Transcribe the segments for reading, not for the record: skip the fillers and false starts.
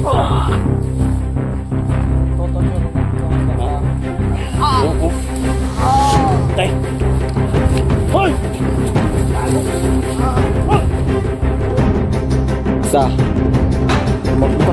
Tay! Hoy! Isa. Magbuka.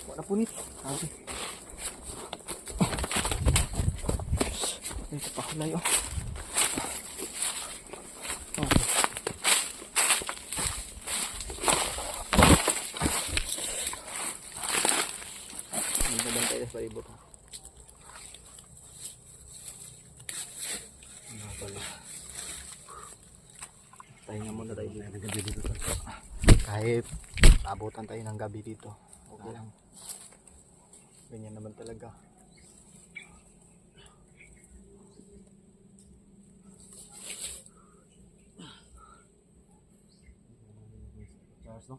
Wala punit. Okay. Ito pa layo. Okay. Nagbabantay na sa ibot. Tayo nga muna tayo ng gabi dito. Kahit abutan tayo ng gabi dito. Okay lang. Ganyan naman talaga. Charles, no?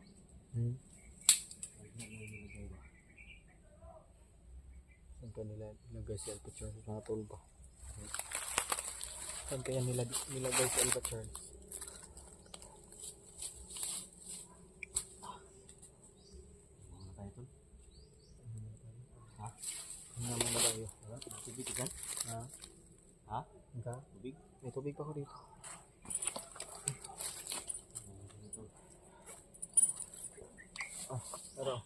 Saan ka nila nilagay si Alpha Charles? Nakatol ba? Saan kaya nilagay si Alpha Charles? Ano naman na tayo? Tubig ka? Ha? Ha? Ka? Tubig? May tubig pa ko dito. Ah, pero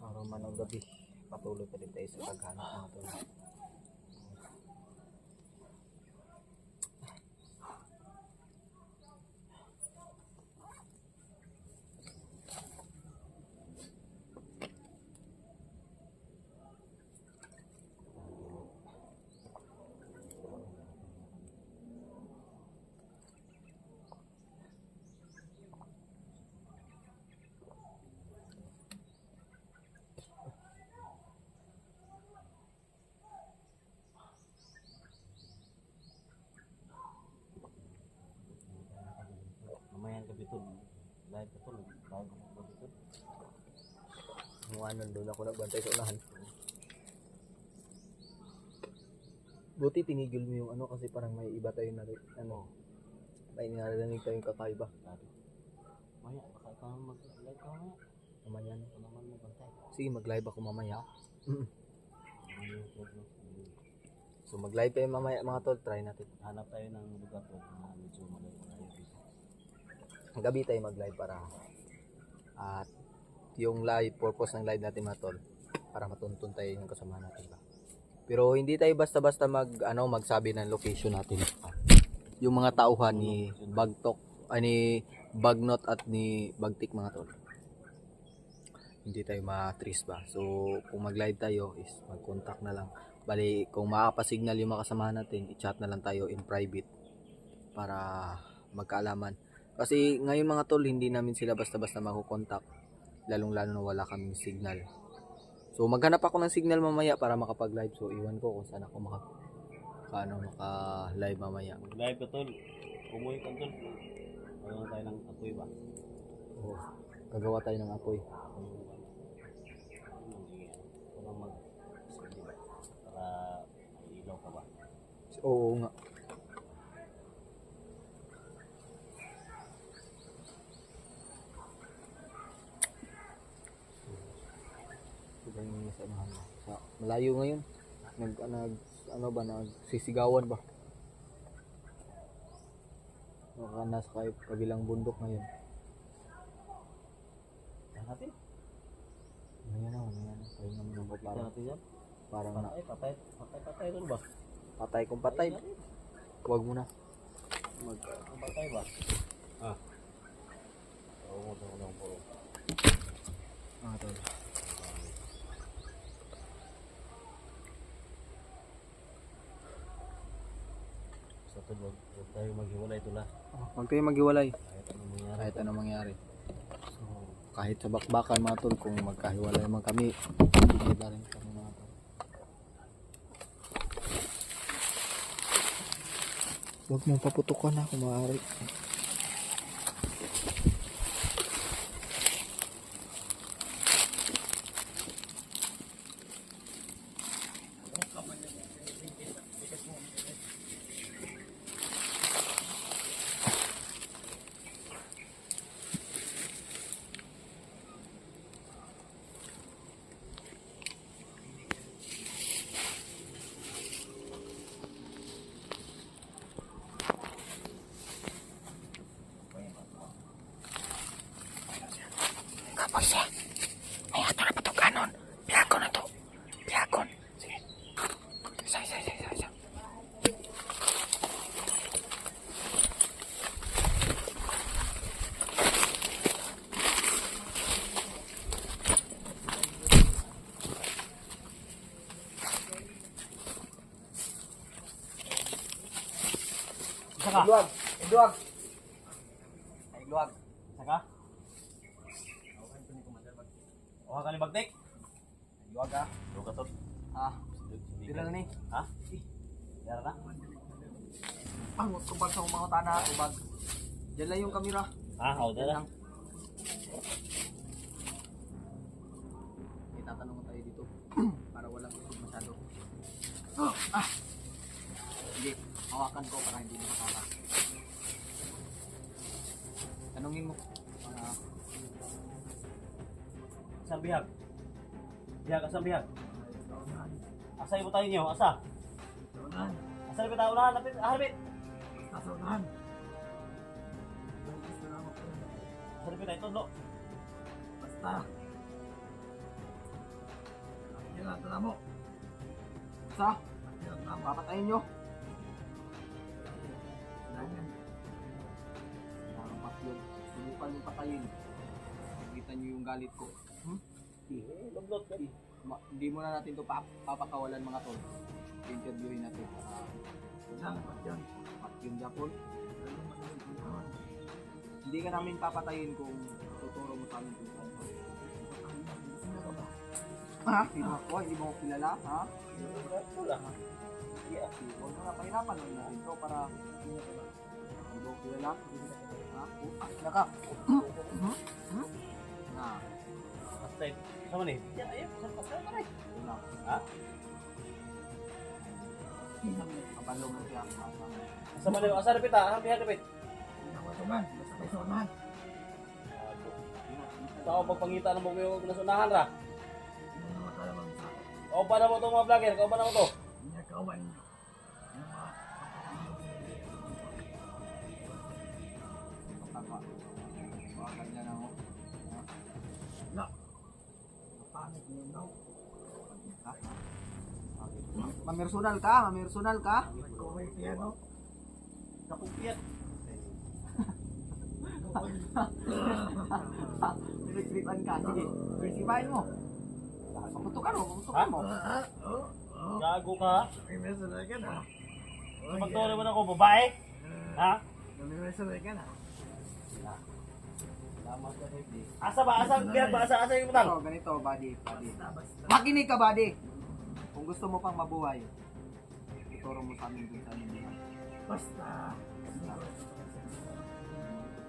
araw man ang gabi, patuloy pa din tayo sa paghanap mga tol. Mamaya ang gabi tol, live ka tol, bago ang gabi tol. Nung doon ako nagbantay sa unahan. Buti tinigil mo yung ano kasi parang may iba tayo na ano, may narinig tayong kakaiba. Mamaya, baka ikaw mag-live ka mamaya. Mamaya na ako naman magbantay. Sige, mag-live ako mamaya. So mag-live tayo mamaya mga tol, try natin. Hanap tayo ng lugar tol na medyo malayo. Gabi tayo mag-live para at yung live purpose ng live natin mga tol para matuntun tayo yung kasama natin ba. Pero hindi tayo basta-basta magsabi ng location natin. Yung mga tauhan ni Bagtok, ni Bagnot at ni Bagtik mga tol. Hindi tayo ma-trace ba. So kung mag-live tayo is mag-contact na lang. Bali kung makakapasignal yung mga kasama natin, i-chat na lang tayo in private para magkaalaman. Kasi ngayon mga tol, hindi namin sila basta-basta makukontak. Lalong-lalo na wala kaming signal. So maghanap ako ng signal mamaya para makapag-live. So iwan ko kung saan ako maka-live mamaya. Live ka tol. Umuwi ka tol. Gagawa tayo ng apoy ba? Oo. Gagawa tayo ng apoy. Walang para may ilaw ka ba? Oo nga. Malayo ngayon. Nagsisigawan ba? Nasa kabilang bundok ngayon. Natin? Ngayon na. Tayo naman yung parang. Parang patay rin ba? Patay kung patay. Huwag mo na. Patay ba? Ah. Oo, po. Tol. tol, huwag tayo maghiwalay tol ah. Huwag tayo maghiwalay. Kahit anong mangyari. Kahit anong mangyari. So, kahit sa bakbakan mga tol, kung magkahiwalay man kami, hindi pa rin kami mga tol. Huwag mong paputukan na kung maaari. Kapag siya, ay ato na patukanon. Piyakon na to. Piyakon. Sige. Isa. Saka? Idluwag. Saka? O ka ni bagtek? Idluwag ka. Duwa ka tol. Ah, dila na ni. Ha? Yara na? Ang kubag sa mga tanah, ubag. Diyan lang yung kamera. Ha? O, dala. Itatanong tayo dito para walang usog masyado. Hindi, hawakan ko para hindi makaka. Tanungin mo. Asang bihag? Bihag, asang bihag? Asa ibo tayo niyo? Asa? Asa ibo tayo? Unahan, lapit, harbit! Asa ibo tayo? Tudlo? Sa? Papatayin nyo. Nakakapat yun. Subukan yung patayin. Nakita nyo yung galit ko. Lublot ka. Hindi muna natin ito papakawalan mga tol. Interviewin natin. Pat yun Japon. Hindi ka namin papatayin kung tuturo mo sa amin kung saan. Ha? Sino ako? Hindi mo ako kilala? Ha? Wala. Yeah. Huwag mo na pahirapan lang natin ito para hindi mo ako kilala. Ha? Sila ka. Ha? Patay. Sama ni? Yan, ayun. Saan patay ka rin? Wala. Ha? Kapalo mo siya. Asa man asa repit ha? Asa bihag repit? Sa ako pagpangita ng mga yung nasunahan ra? O ba na mo ito mga vlogger? Kau ba na mo ito? Kapag bakal niya na ako. Mamersunal ka? Mamersunal ka? Kapugpiyat. Nag-tripan ka. Sige, resipahin mo. Paputukan mo, paputukan mo. Gago ka ha? Magtore mo na ako, babae? Ha? Asa ba? Asa bihag ba? Asa yung butang? Ito, ganito, buddy. Makinig ka, buddy. Kung gusto mo pang mabuhay, ituro mo sa amin dun sa amin. Basta.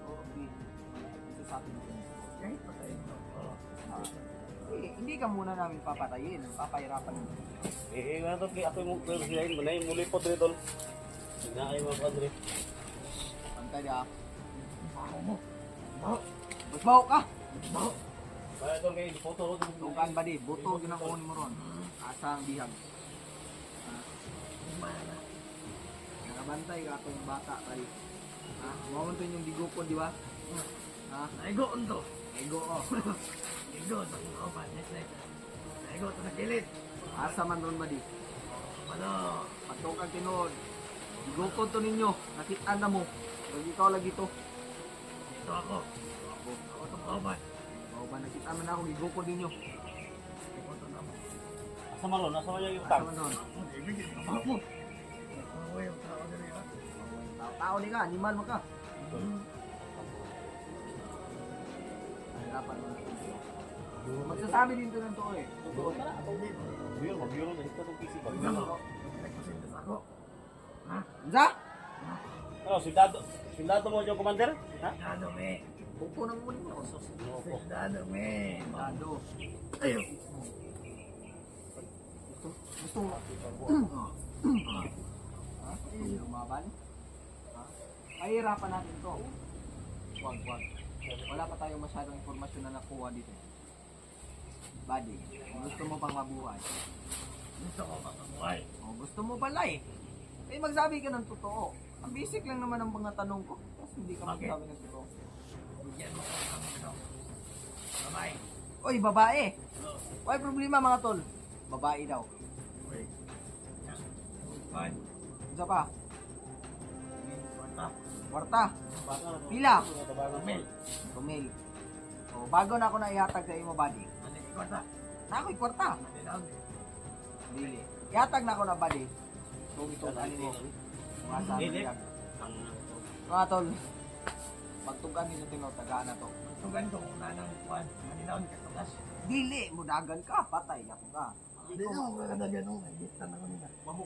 Okay. Ito sa atin dun. Kahit patayin mo. Hindi ka muna namin papatayin. Papahirapan mo. Nga ito, ako yung siyahin mo na yung muli po dito. Hindi kayo mga padre. Pantay ka. Baho mo. Baho. Basbaw ka! Baho. Kaya ito kayo, ipoto ko. Tukan, buddy. Buto, ginakuha mo ron. Asa ang bihag. Kumana. Nakabantay ka itong bata tayo. Ha? Mamuntin yung digupon, di ba? Ha? Naigoon to. Ego, oh. Naigoon. Bakit ako pa? Next like. Naigoon to sa kilid. Asa man ron, buddy. Ano? Pagtukan tinood. Digupon to ninyo. Nakita na mo. Lagi ikaw lagi to. Dito ako. Ako itong kauban. O ba, nakita man ako. Digupon ninyo. Ikaw ito na mo. Asa maron? Asa man yung Asa utang? man ron. Ang ibigin. Baho mo. Ang yung tao na rin. Tao ni ka, animal mo ka. Hirapan mo na. Magsasabi din to ng to eh. Mag-biro na hito itong PC ba? Ako. Unsa? Ano, sundado mo yung commander? Ha? Dado me. Buko nang muli mo. Dado me. Dado. Ayo. Gusto mo? Ha? Lumaban? Ha? Pahirapan natin to. Wag. Wala pa tayong masyadong informasyon na nakuha dito. Buddy, kung gusto mo pang mabuhay. Gusto ko makabuhay. O gusto mo pala eh. Eh magsabi ka ng totoo. Ang basic lang naman ang mga tanong ko. Tapos hindi ka Bakit? magsabi ng totoo. Bigyan mo ko ng ano. Kamay. Oy, babae! Why problema mga tol? Babae daw. Uy. Pan. Isa pa. Kwarta. Kwarta. Pila? Mil. Tumil. O, bago na ako na ihatag sa imo buddy. Ano yung kwarta? Na ako'y kwarta. Ano lang? Dili. Ihatag na ako na buddy. So, ito mo. Mga sa Dili. Mga tol. Pagtugan nito tinaw, tagaan na to. Tugan ko kung nanang kuwan. Manilaw ni katugas. Dili, mudagan ka, patay ako ka. Hindi na ako wala na ganun. Hindi na ako nila. Maho.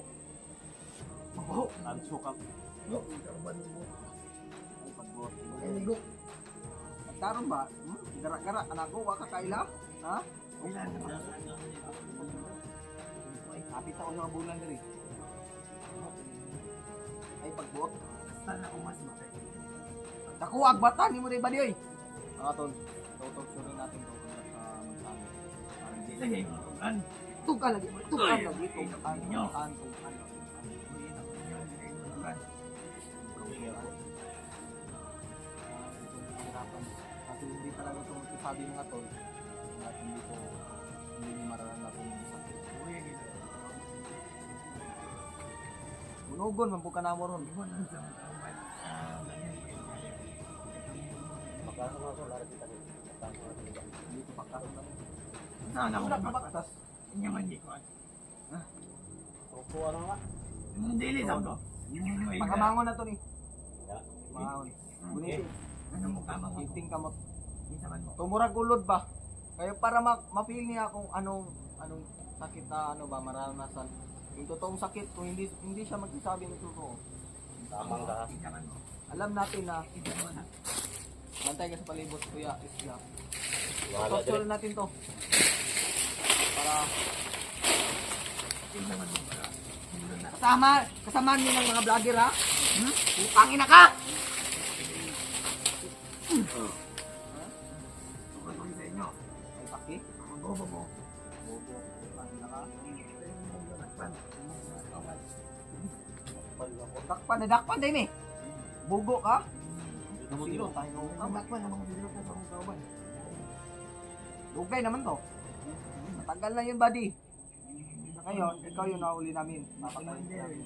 Mabaho. Anso ka. Yok. Ikaw ba mo? Ay, pagbuhat. Ay, ligo. Karon ba? Gara-gara, anak ko, waka kaila? Ha? Kailan naman? Kapit ako sa bulan diri. Ay, pagbuhat. Basta na kung mas bakit. Nakuwag bata, ni mo rin ba di oy? Mga tol, tutugsurin natin to kung sa magsabi. Parang di. Sige, tugan. Tugan lagi, tugan lagi. Tugan, Uy, tugan. Uy, ako yun. Tugan. Kasi hindi talaga ito magsasabi mga tol. At hindi nyo mararanasan yung isa. Uy, ang ito. Unugon, mampuka na mo ron. Iwan lang sa mga kawan. Ganyan. Magkano nga ito, laro kita rin. Magkano nga ito. Dito pagkaroon na. Nana ko Wala na ka baktas. baktas. Inya man di ko. Opo, ano nga? Hindi sa ko. Pagkamangon na to ni. Ya. Mangon. Gunitin. Ano mo kama mo? Iting kamot. Isa man mo. Tumurag ulod ba? Kaya para ma-feel niya kung anong sakit na ano ba maranasan. Yung totoong sakit kung hindi siya magsasabi ng totoo. Tamang ka. Isa man mo. Alam natin na Isa mo na. bantay ka sa palibot kuya isla. Wala Torture natin to. Para Isa man mo para. Hindi na. kasama niyo ng mga vlogger ha. Putangin na ka. Tukan ko sa inyo. Ay paki. Ang bobo mo. Bobo. Putangin na ka. Dakpan din eh. Bugo ka. Sino tayo? Ang lakpan ang mga bilog na sa mga kawan. Lugay naman to. Matagal na yun, buddy. Ngayon, ikaw yung nahuli namin. Napatayin ka namin.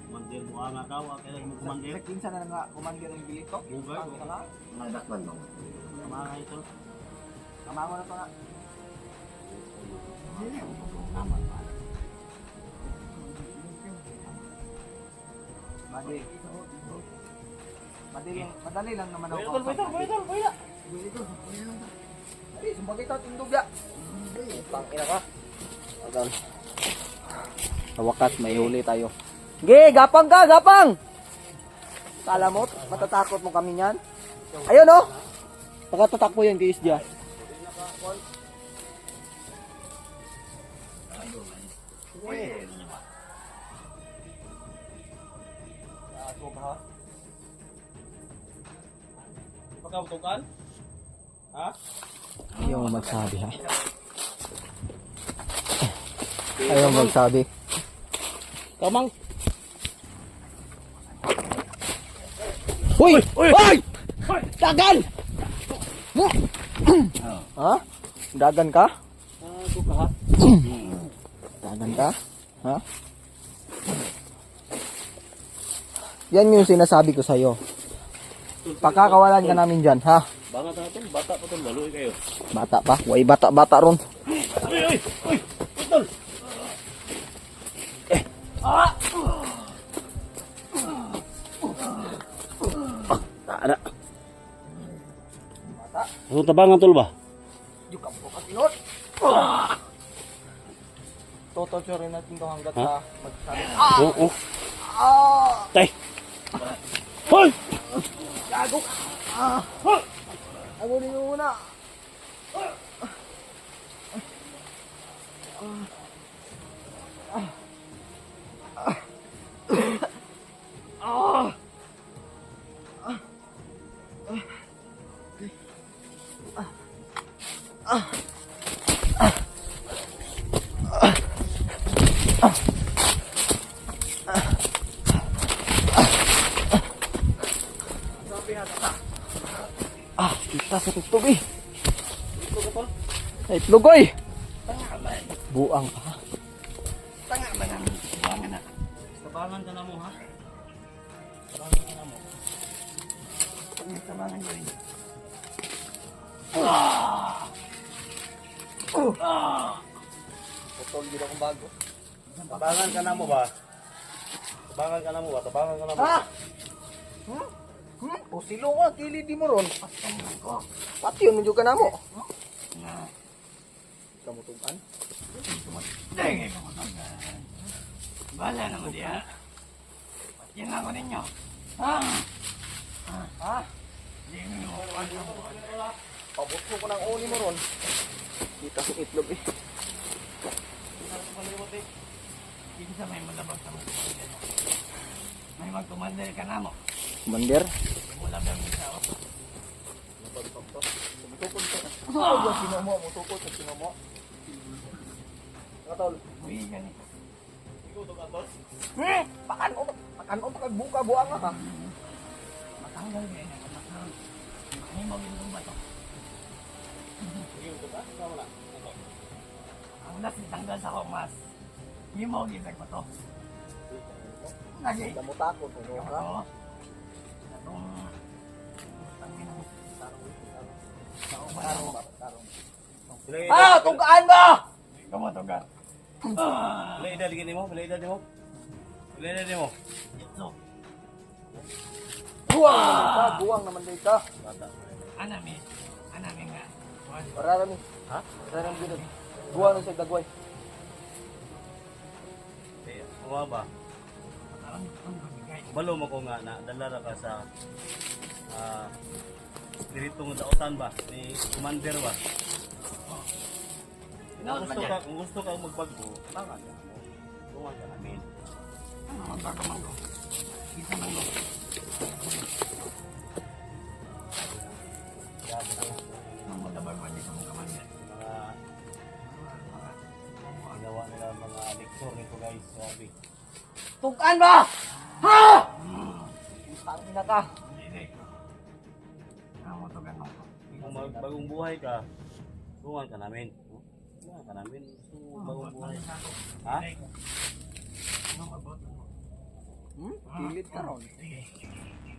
Commander mo nga daw. Kailan mo commander? Sa kinsa na nga, commander ng bilito. Bugay. Ang ito nga. Ang lakpan mo. Mga ito. Kamango na to nga. Hindi ako naman. Buddy. Madali lang naman ako. Buhay. Ay, sumbagay ka, tindog ya. Tangina ka. Agal. Sa wakas, may huli tayo. Ge, gapang ka, gapang! Kala mo, matatakot mo kami niyan? Ayun oh! Nakatatakbo yan kay Isja. Pagkabutukan? Ha? Ayaw mo magsabi ha? Ayaw mo magsabi. Kamang. Uy! Uy! Dagan! Ha? Dagan ka? Ako ka ha? Dagan ka? Ha? Yan yung sinasabi ko sa'yo. Pakakawalan ka namin dyan, ha? Bangat natin. Bata pa ito. Maluwi kayo. Bata pa? Way bata-bata ron. Uy! Utol! Ada. Ano tabangan tol ba? Yung kampo ka tinod. Totorturin natin to hanggat sa magsabi. Oo. Tay. Hoy! Gago! Agunin mo muna. Kita sa itlog eh. Sa itlog oy. Buang ka. Tabangan ka na mo ha. Tabangan ka na mo. Tabangan nyo rin. Putol gila kong bago. Tabangan ka na mo ba? Tabangan ka na mo ba? Tabangan ka na mo. Ha? O silo ka, kilid di mo ron. Pati yun, medyo ka na mo. Kamutugan? Dahil ko mo Bala naman diya. Yan ako ninyo. Ha? Ha? Hindi mo Pabot ko ng uni mo ron. Kita sa itlog eh. Hindi sa may malabag sa mga kumander. May magkumander ka na mo. Commander? Mula ba yung isa o? Mutukod ka. Mutukod yung sino mo. Mutukod yung sino mo. Katol. Uy, ganito. Pakano pagbuka buang ka. Matanggal ka yun. Matanggal. Ano mo ginagawa ba ito? Ang nas itanggal sa kumas. Hindi mo ginagawa ba ito? Lagi. Kamu takot. Ano ka? Oo. Itong... Tangin ang... Tarong. Ah! Tugaan mo! Kumutugan. Bila edad gini mo? Bila edad mo? Bila edad mo? Ito. Buwang naman dito. Bata. Anami. Anami nga. Para rami. Ha? Para rami dito. Buwang na sa dagway. Eh, mga ba? Balo mo ko nga na dalara ka sa spiritong dautan ba ni commander ba? Kung gusto ka magbago, bakit ka mo? Tungan ka namin. Ano magkakaman ko? Isa man ko. Grabe naman. Ang magkabag ba dito mong kaman yan? Mga ginawa nila mga lektor nito guys. Grabe. Tugaan mo! Ha! Tangina ka. Hindi. Kumutugan mo. Kung bagong buhay ka, tungan ka namin. Tungan ka namin. Gusto mo bagong buhay. Ha? Ano magboto mo? Pilit ka ron. Sige.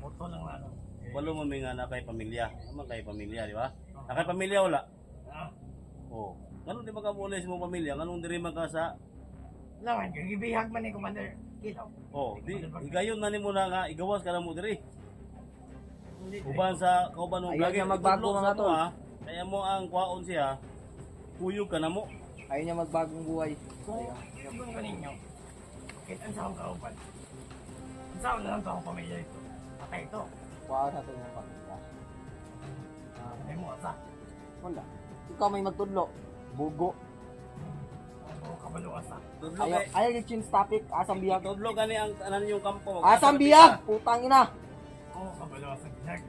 Boto lang lang. Balo mo may nga na kay pamilya. Naman kay pamilya, di ba? Na kay pamilya wala. Ah. Oo. Ganun di ba kabulay sa mong pamilya? Ganun di rin ka sa... Lawan ka. Gibihag man ni Commander. Kilo. Oo. Di, igayon na ni mo na nga, igawas ka na mo diri. Hindi. Uban sa kauban ng Ayaw niya magbago, mga tol. Kaya mo ang kwaon siya, kuyog ka na mo. Ayaw niya magbagong buhay. Yung ba ninyo? Kahit ang saan kaupan. Ang saan na lang ito ang pamilya ito. Patay ito. Kuha natin yung pamilya. May mo asa. Wala. Ikaw may magtudlo. Bugo. Ang kabalo asa. Tudlo Ayaw yung change topic. Asang biyag. Tudlo gani ang tanan yung kampo. Asang biyag! Putang ina! Oo, kabalo asa. Ginag.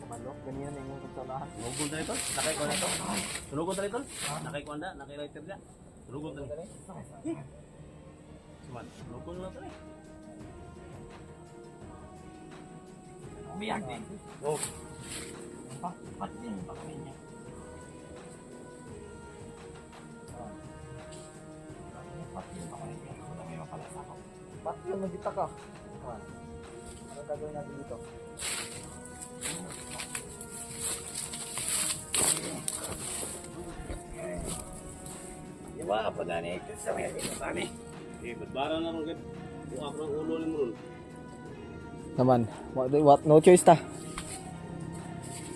Kumalo. Ganyan na yung katsalahan. Sunugod na ito. Nakay ko na ito. Sunugod na ito. Nakay ko anda. Nakay writer niya. Sunugod na ito. Cuman, sunugod na ito eh. Umiyag din. Oh. Patin pa kami niya. Patin pa kami niya. Kung may mapalas ako. Pati yun, magita ka. Anong gagawin natin dito? Diba, pa na ni sa may dito sa amin. Eh, badbara na rin. Buka ko ng ulo ni mo nun. Naman, what, no choice ta.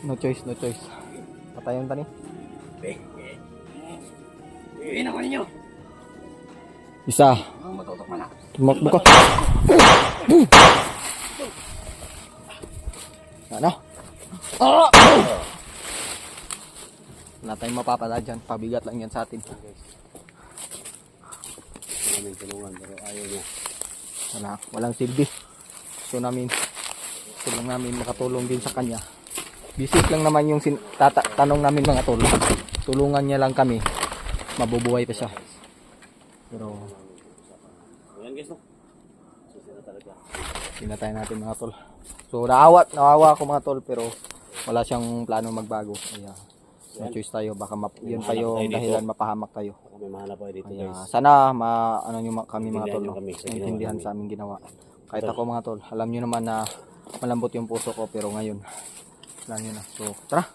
No choice. Patayon ta ni. Iin ako ninyo. Isa. Ang matutok man na. Tumakbo ka. Ano? Ah! Wala tayong mapapala dyan. Pabigat lang yan sa atin. Namin tulungan pero ayaw niya. Walang silbi. Gusto lang namin makatulong din sa kanya. Basic lang naman yung tanong namin mga tol. Tulungan niya lang kami. Mabubuhay pa siya. Pero Ayan guys no. Susira talaga. pinatay natin mga tol. So naawa ako mga tol pero wala siyang plano magbago. Kaya no choice tayo. Baka yun pa yung dahilan mapahamak tayo. Baka may mahanap tayo dito Kaya guys. sana ano nyo kami mga tol. Maintindihan nyo No? kami sa ginawa Maintindihan namin. sa aming ginawa. Kahit ako mga tol. Alam nyo naman na malambot yung puso ko pero ngayon. Alam nyo na. So tara.